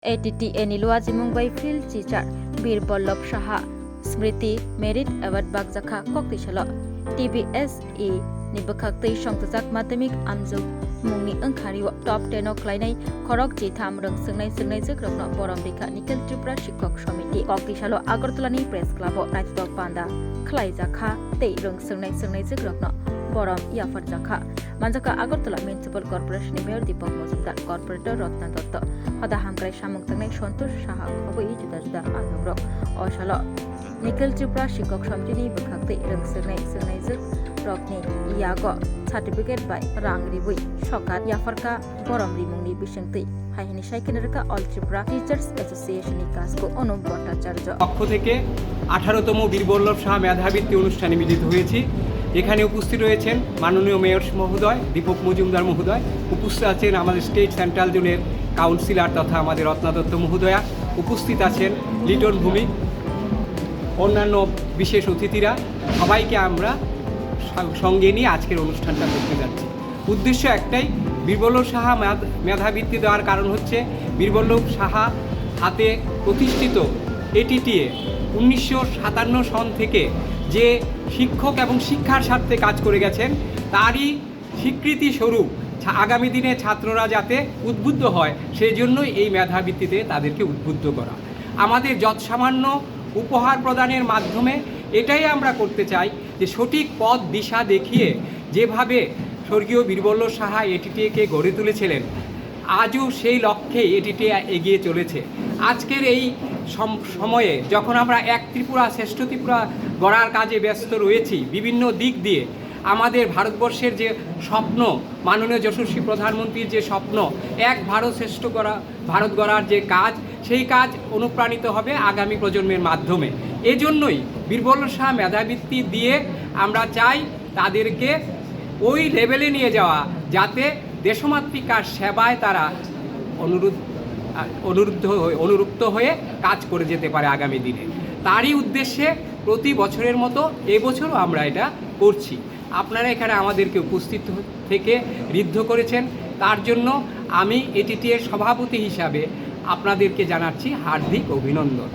ATTA ni luazimung bai field teacher Bir Bollop Shaha Smriti Merit Award Bagjakha Kokti Shalo TBSE ni bakhaktei songtajak madhyamik amjuk mungni angkhari top 10 ok lainai khorok jitham rang sungnai jakrokno borom rikha nikel tripura shikkok samiti Kokti Shalo Agartala ni press club rajtok panda khlai jakha tei rang sungnai jakrokno borom yafar jakha Manjaka Agartala Municipal Corporation ni Mayor Deepak Mojumdar Corporator Rotna Dotto Hada Hamkrai Samung Tangnai Santosh Saha Khoboi juda Anogrok Oshalo Nikel Tripura Shikkok Samiti ni bakhaktei rang sungnai jakrokni Iago certificate by Rang Ribui Shokar Yafarka Borom Rimungni Bishengtei Haihini Shaikinarka All Tripura Teachers Association ni Kasko Onum Bhattacharya পক্ষ থেকে 18তম বীর বল্লভ শাহ মেধাবৃত্তি অনুষ্ঠানে মিলিত হয়েছি। এখানে উপস্থিত রয়েছেন মাননীয় মেয়র মহোদয় দীপক মজুমদার মহোদয়, উপস্থিত আছেন আমাদের স্টেট সেন্ট্রাল জোনের কাউন্সিলর তথা আমাদের রত্না দত্ত মহোদয়া, উপস্থিত আছেন লিটন ভূমি, অন্যান্য বিশেষ অতিথিরা। সবাইকে আমরা সঙ্গে নিয়ে আজকের অনুষ্ঠানটা করতে যাচ্ছি। উদ্দেশ্য একটাই, বীরবল্লভ সাহা মেধাবৃত্তি দেওয়ার কারণ হচ্ছে বীরবল্লভ সাহা হাতে প্রতিষ্ঠিত ATTA 1957 সন থেকে যে শিক্ষক এবং শিক্ষার স্বার্থে কাজ করে গেছেন তারই স্বীকৃতি স্বরূপ আগামী দিনে ছাত্ররা যাতে উদ্বুদ্ধ হয় সেই জন্যই এই মেধাবৃত্তিতে তাদেরকে উদ্বুদ্ধ করা। আমাদের যৎসামান্য উপহার প্রদানের মাধ্যমে এটাই আমরা করতে চাই যে সঠিক পথ দিশা দেখিয়ে যেভাবে স্বর্গীয় বীরবল্লভ সাহা ATTA-কে গড়ে তুলেছিলেন আজও সেই লক্ষ্যে ATTA এগিয়ে চলেছে। আজকের এই সময়ে যখন আমরা এক ত্রিপুরা শ্রেষ্ঠ ত্রিপুরা গড়ার কাজে ব্যস্ত রয়েছি বিভিন্ন দিক দিয়ে, আমাদের ভারতবর্ষের যে স্বপ্ন, মাননীয় যশস্বী প্রধানমন্ত্রীর যে স্বপ্ন এক ভারত শ্রেষ্ঠ ভারত গড়ার যে কাজ, সেই কাজ অনুপ্রাণিত হবে আগামী প্রজন্মের মাধ্যমে। এজন্যই বীরবল্লভ সাহা মেধাবৃত্তি দিয়ে আমরা চাই তাদেরকে ওই লেভেলে নিয়ে যাওয়া যাতে দেশমাতৃকার সেবায় তারা অনুরুপ্ত হয়ে কাজ করে যেতে পারে আগামী দিনে। তারই উদ্দেশ্যে প্রতি বছরের মতো এবছরও আমরা এটা করছি। আপনারা এখানে আমাদেরকে উপস্থিত থেকে ঋদ্ধ করেছেন, তার জন্য আমি ATTA-এর সভাপতি হিসাবে আপনাদেরকে জানাচ্ছি হার্দিক অভিনন্দন।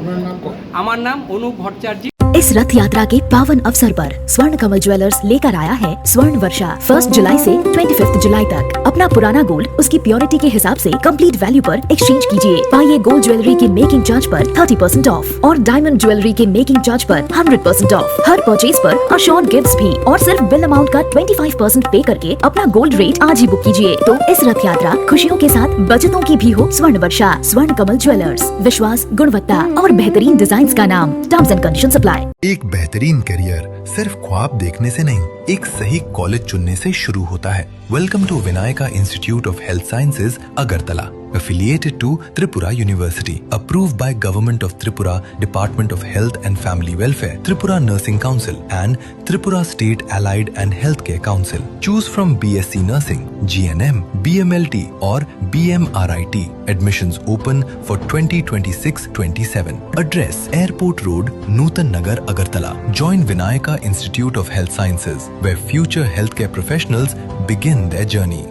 আমার নাম অনুপ ভট্টাচার্য। इस रथ यात्रा के पावन अवसर पर स्वर्ण कमल ज्वेलर्स लेकर आया है स्वर्ण वर्षा 1 जुलाई से 25 जुलाई तक। अपना पुराना गोल्ड उसकी प्योरिटी के हिसाब से कंप्लीट वैल्यू पर एक्सचेंज कीजिए। पाइए गोल्ड ज्वेलरी के मेकिंग चार्ज पर 30% ऑफ और डायमंड ज्वेलरी के मेकिंग चार्ज पर 100% ऑफ। हर परचेज पर अशोर्ड गिफ्ट्स भी और सिर्फ बिल अमाउंट का 25% पे करके अपना गोल्ड रेट आज ही बुक कीजिए। तो इस रथ यात्रा खुशियों के साथ बचतों की भी हो। स्वर्ण वर्षा स्वर्ण कमल ज्वेलर्स, विश्वास, गुणवत्ता और बेहतरीन डिजाइन का नाम। Terms and condition apply. एक बेहतरीन करियर सिर्फ ख्वाब देखने से नहीं, एक सही कॉलेज चुनने से शुरू होता है। Welcome to Vinayaka institute of health sciences Agartala, affiliated to Tripura University, approved by Government of Tripura, Department of Health and Family Welfare, Tripura Nursing Council and Tripura State Allied and Healthcare Council. Choose from BSc Nursing, GNM, BMLT or BMRIT. Admissions open for 2026-27. Address Airport Road, Nutan Nagar, Agartala. Join Vinayaka Institute of Health Sciences, where future healthcare professionals begin their journey.